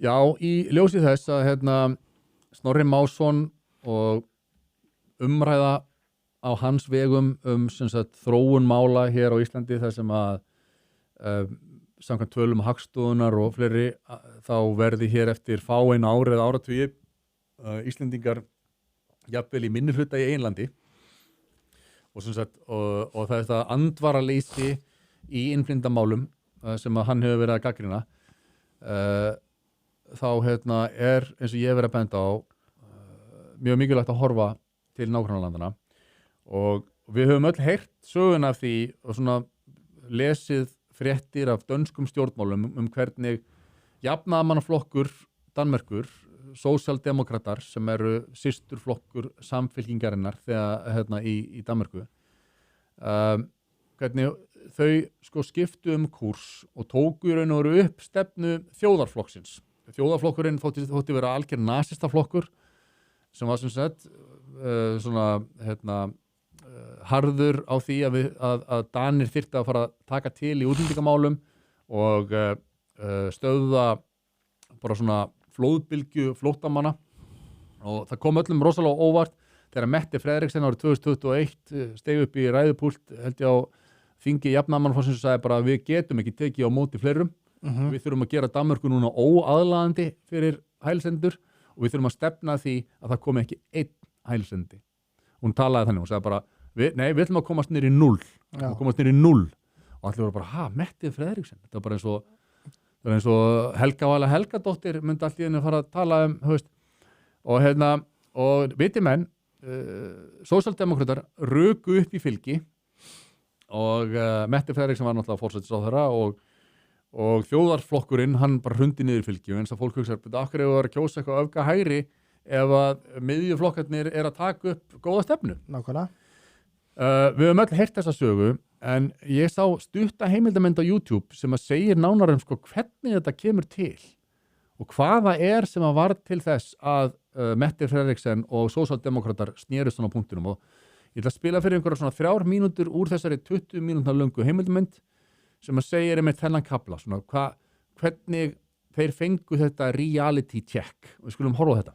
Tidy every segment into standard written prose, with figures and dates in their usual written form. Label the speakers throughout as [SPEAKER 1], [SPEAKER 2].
[SPEAKER 1] Já, í ljósi þess að Snorri Másson og umræða á hans vegum sem sagt, þróun mála hér á Íslandi þar sem að samkvæmt tölum Hagstofunnar og fleiri þá verði hér eftir fáein ár eða áratugi Íslendingar jafnvel í minnihluta í einlandi og, og það er það andvaraleysi í innflytjendamálum sem að hann hefur verið að gagnrýna þá er eins og ég hef verið að benda á mjög mikilvægt að horfa til nágrannalandana og við höfum öll heyrt söguna af því og svona lesið fréttir af dönskum stjórnmálum hvernig jafnaðarmannaflokkur Danmerkur, sósíaldemókratar sem eru systurflokkur samfylkingarinnar þegar í Danmörku hvernig þau skiptu kúrs og tóku í raun og veru upp stefnu þjóðarflokksins. Þjóðarflokkurinn þótti vera algjör nasistaflokkur sem var sem sagt harður á því að Danir þyrfti að fara að taka til í útlendingamálum og stöðva bara svona flóðbylgju flóttamanna og það kom öllum rosalega óvart þegar Mette Frederiksen árið 2021 steig upp í ræðupúlt held ég á þingi jafnaðarmannaflokksins og sagði bara að við getum ekki tekið á móti fleirum við þurfum að gera Danmörku núna óaðlaðandi fyrir hælsendur og við þurfum að stefna því að það komi ekki einn hælsendi. Hún talaði þannig, hún sagði bara við ætlum að komast niður í 0 og allir voru bara, Mette Frederiksen þetta var bara eins og Helga Vala Helgadóttir myndi allt í einu fara að tala og viti menn sósíaldemókratar ruku upp í fylgi og Mette Frederiksen var náttúrulega forsætisráðherra og þjóðarflokkurinn hann bara hrundi niður fylgi eins og fólk hugsa, akkur hefur að kjósa eitthvað öfga hægri ef að miðjuflokkarnir að taka upp góða stefnu.
[SPEAKER 2] Nákvæmlega.
[SPEAKER 1] Við höfum öll heyrt þessa sögu en ég sá stutta heimildamynd á YouTube sem að segir nánar hvernig þetta kemur til og hvaða sem að var til þess að Mette Frederiksen og sósíaldemókratar snerust svona punktinum og ég ætla að spila fyrir einhverja svona 3 mínútur úr þessari 20 mínútna löngu heimildamynd sem að segja með þennan kafla svona hvernig þeir fengu þetta reality check og við skulum horfa á þetta.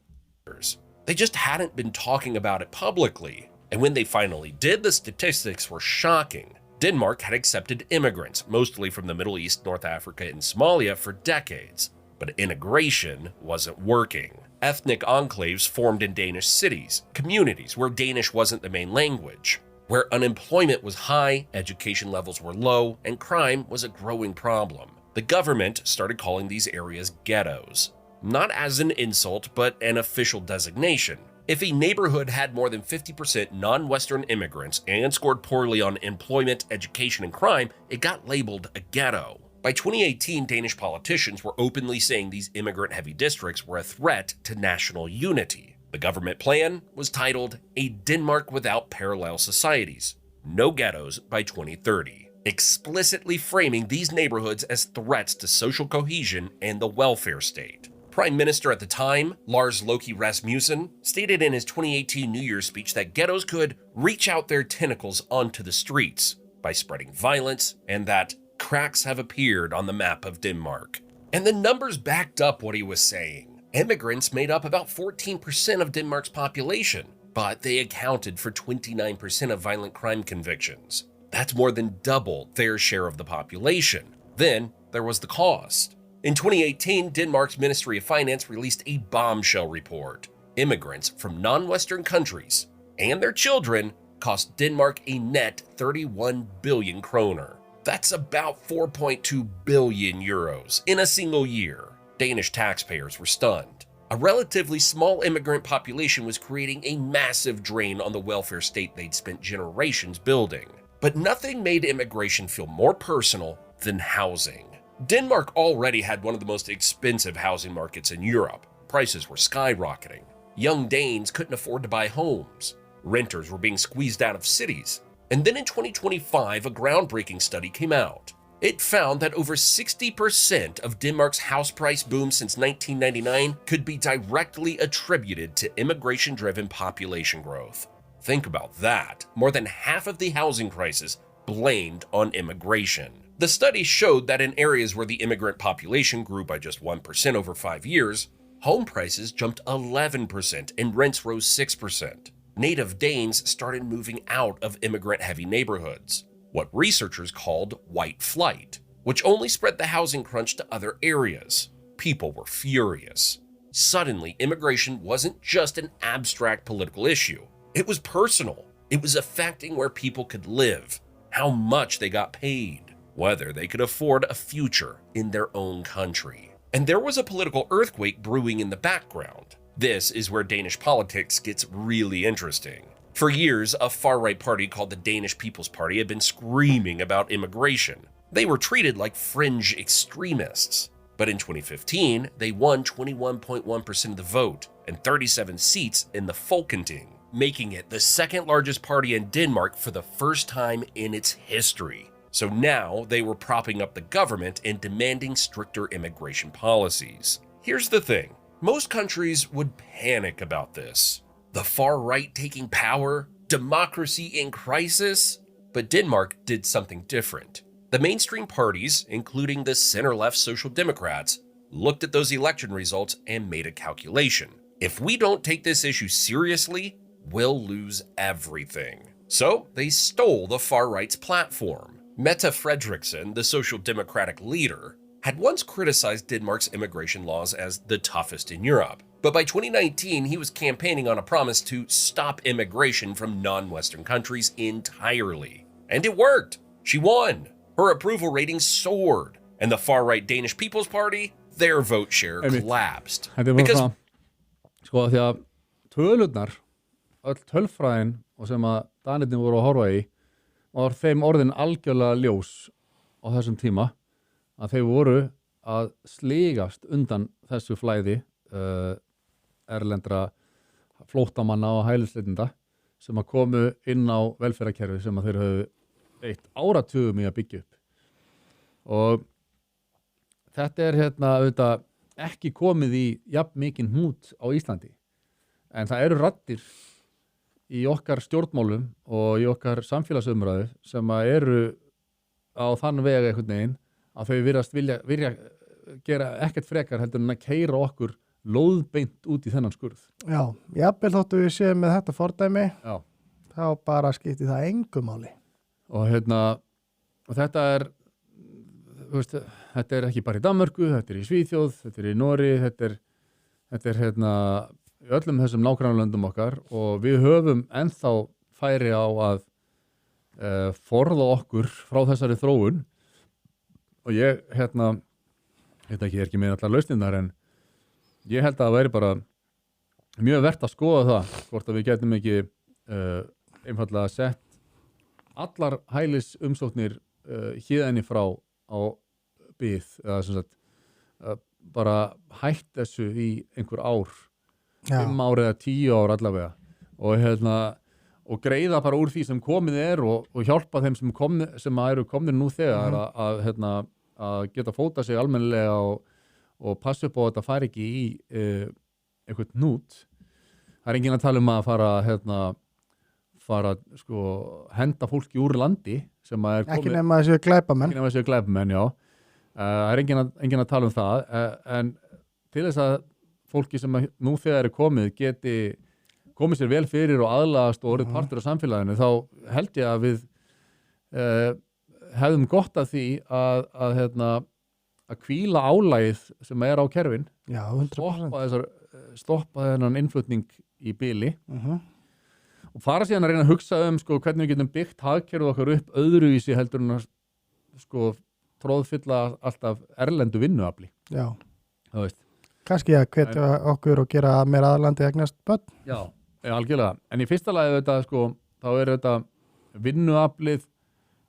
[SPEAKER 3] They just hadn't been talking about it publicly. And when they finally did, the statistics were shocking. Denmark had accepted immigrants, mostly from the Middle East, North Africa, and Somalia for decades. But integration wasn't working. Ethnic enclaves formed in Danish cities, communities where Danish wasn't the main language, where unemployment was high, education levels were low, and crime was a growing problem. The government started calling these areas ghettos. Not as an insult, but an official designation. If a neighborhood had more than 50% non-Western immigrants and scored poorly on employment, education, and crime, it got labeled a ghetto. By 2018, Danish politicians were openly saying these immigrant-heavy districts were a threat to national unity. The government plan was titled A Denmark Without Parallel Societies, No Ghettos by 2030, explicitly framing these neighborhoods as threats to social cohesion and the welfare state. Prime Minister at the time, Lars Løkke Rasmussen, stated in his 2018 New Year's speech that ghettos could reach out their tentacles onto the streets by spreading violence and that cracks have appeared on the map of Denmark. And the numbers backed up what he was saying. Immigrants made up about 14% of Denmark's population, but they accounted for 29% of violent crime convictions. That's more than double their share of the population. Then there was the cost. In 2018, Denmark's Ministry of Finance released a bombshell report. Immigrants from non-Western countries and their children cost Denmark a net 31 billion kroner. That's about 4.2 billion euros in a single year. Danish taxpayers were stunned. A relatively small immigrant population was creating a massive drain on the welfare state they'd spent generations building. But nothing made immigration feel more personal than housing. Denmark already had one of the most expensive housing markets in Europe. Prices were skyrocketing. Young Danes couldn't afford to buy homes. Renters were being squeezed out of cities. And then in 2025, a groundbreaking study came out. It found that over 60% of Denmark's house price boom since 1999 could be directly attributed to immigration-driven population growth. Think about that. More than half of the housing crisis blamed on immigration. The study showed that in areas where the immigrant population grew by just 1% over 5 years, home prices jumped 11% and rents rose 6%. Native Danes started moving out of immigrant-heavy neighborhoods, what researchers called white flight, which only spread the housing crunch to other areas. People were furious. Suddenly, immigration wasn't just an abstract political issue. It was personal. It was affecting where people could live, how much they got paid, whether they could afford a future in their own country. And there was a political earthquake brewing in the background. This is where Danish politics gets really interesting. For years, a far-right party called the Danish People's Party had been screaming about immigration. They were treated like fringe extremists. But in 2015, they won 21.1% of the vote and 37 seats in the Folketing, making it the second largest party in Denmark for the first time in its history. So now they were propping up the government and demanding stricter immigration policies. Here's the thing. Most countries would panic about this. The far right taking power, democracy in crisis. But Denmark did something different. The mainstream parties, including the center-left Social Democrats, looked at those election results and made a calculation. If we don't take this issue seriously, we'll lose everything. So they stole the far right's platform. Mette Frederiksen, the Social Democratic leader, had once criticized Denmark's immigration laws as the toughest in Europe. But by 2019, he was campaigning on a promise to stop immigration from non-Western countries entirely. And it worked. She won. Her approval rating soared. And the far-right Danish People's Party, their vote share collapsed.
[SPEAKER 1] Because... Sko því að tölurnar, öll tölfræðin og sem að Danirnir voru að horfa í, var þeim orðin algjörlega ljós á þessum tíma að þeir voru að sligast undan þessu flæði erlendra flóttamanna og hælisleitinda sem að komu inn á velferðarkerfi sem að þeir höfðu eitt áratugum í að byggja upp. Og þetta auðvitað ekki komið í jafn mikinn hnút á Íslandi. En það eru raddir í okkar stjórnmálum og í okkar samfélagsumræðu sem að eru á þann vega einhvern veginn að þau virðast vilja gera ekkert frekar heldur en að keyra okkur lóðbeint út í þennan skurð.
[SPEAKER 2] Já, jafnvel þóttu við séum með þetta fordæmi,
[SPEAKER 1] Já.
[SPEAKER 2] þá bara skipti það engu máli.
[SPEAKER 1] Og og þetta þetta er ekki bara í Danmörku, þetta er í Svíþjóð, þetta er í Noregi, þetta er í öllum þessum nágrannalöndum okkar og við höfum ennþá færi á að forða okkur frá þessari þróun og ég þetta er ekki með allar lausnirnar en ég held að það væri bara mjög vert að skoða það hvort að við getum ekki einfallega sett allar hælis umsóknir héðan í frá á bið eða sem sagt bara hætt þessu í einhver ár 5 ár eða 10 ár allavega og greiða bara úr því sem komið er og hjálpa þeim sem eru komnir nú þegar að geta fóta sig almennilega og passa upp á að þetta fari ekki í einhvern hnút. Það er enginn að tala um að fara sko henda fólki úr landi sem að
[SPEAKER 2] ekki nema þessu glæpamenn.
[SPEAKER 1] Ekki nema þessu glæpamenn, já. Það er enginn að tala um það en til þess að fólki sem nú þegar er komið geti komið sér vel fyrir og aðlagast og orðið partur af samfélaginu þá held ég að við hefðum gott af því að hvíla álagið sem er á kerfin.
[SPEAKER 2] Já, 100%.
[SPEAKER 1] Stoppa þennan innflutning í bili og fara síðan að reyna að hugsa sko, hvernig við getum byggt hagkerfið okkar upp öðruvísi heldur en að sko, tróðfylla alltaf erlendu vinnuafli.
[SPEAKER 2] Já.
[SPEAKER 1] Það veist.
[SPEAKER 2] Kannski að hvetja okkur og gera meira aðlandi egnast börn.
[SPEAKER 1] Já, algjörlega. En í fyrsta lagi sko, þá er þetta vinnuaflið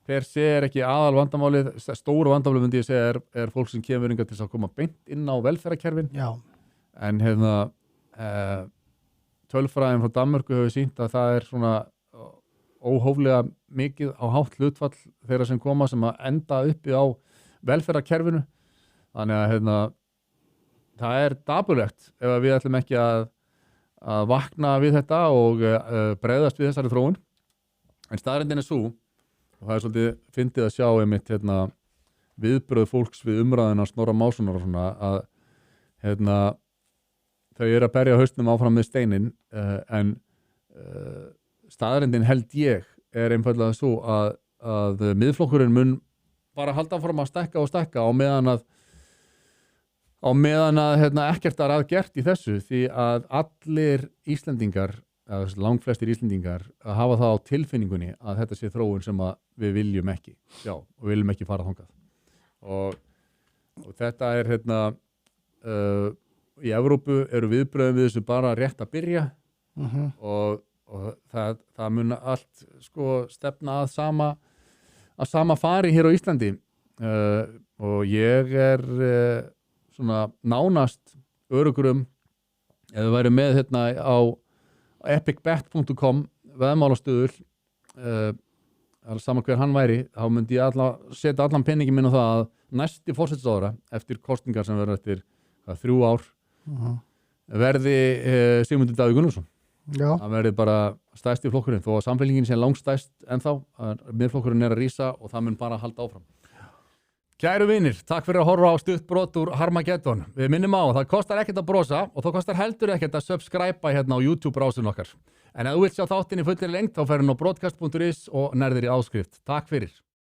[SPEAKER 1] per se er ekki aðal vandamálið, stóru vandamálið myndi ég segja er fólk sem kemur til þess að koma beint inn á velferðarkerfin.
[SPEAKER 2] Já.
[SPEAKER 1] En tölfræðin frá Danmörku hefur sýnt að það er svona óhóflega mikið á hátt hlutfall þeirra sem koma sem að enda uppi á velferðarkerfinu. Þannig að það er dapurlegt ef við ætlum ekki að vakna við þetta og bregðast við þessari þróun. En staðreyndin er sú og það er svolítið fyndið að sjá einmitt viðbröð fólks við umræðina Snorra Mássonar og svona að þau eru að berja hausnum áfram með steinin en staðrindin held ég er einfallega svo að miðflokkurinn mun bara halda fram að stækka og stækka á meðan að ekkert er aðgert í þessu því að allir Íslendingar langflestir Íslendingar að hafa það á tilfinningunni að þetta sé þróun sem að við viljum ekki sjá og viljum ekki fara þangað og þetta er í Evrópu eru viðbröðum við þessu bara rétt að byrja og það mun allt sko stefna að sama fari hér á Íslandi og ég er svona nánast örugur ef við værum með á epicbet.com veðmálastöðul saman hver hann væri þá myndi ég setja allan penningi minn á það að næsti forsætisráðherra eftir kosningar sem verður eftir 3 ár verði Sigmundur Davíð Gunnlaugsson. Það verði bara stærsti flokkurinn þó að samfélkingin sé langstærst ennþá miðflokkurinn er að rísa og það mun bara halda áfram. Kæru vinir, takk fyrir að horfa á stutt brot úr Harmageddon. Við minnum á, það kostar ekkert að brosa og það kostar heldur ekkert að subscribe hérna á YouTube-brásun okkar. En ef þú vilt sjá þáttinn í fullri lengt þá ferðu á broadcast.is og nærðir í áskrift. Takk fyrir.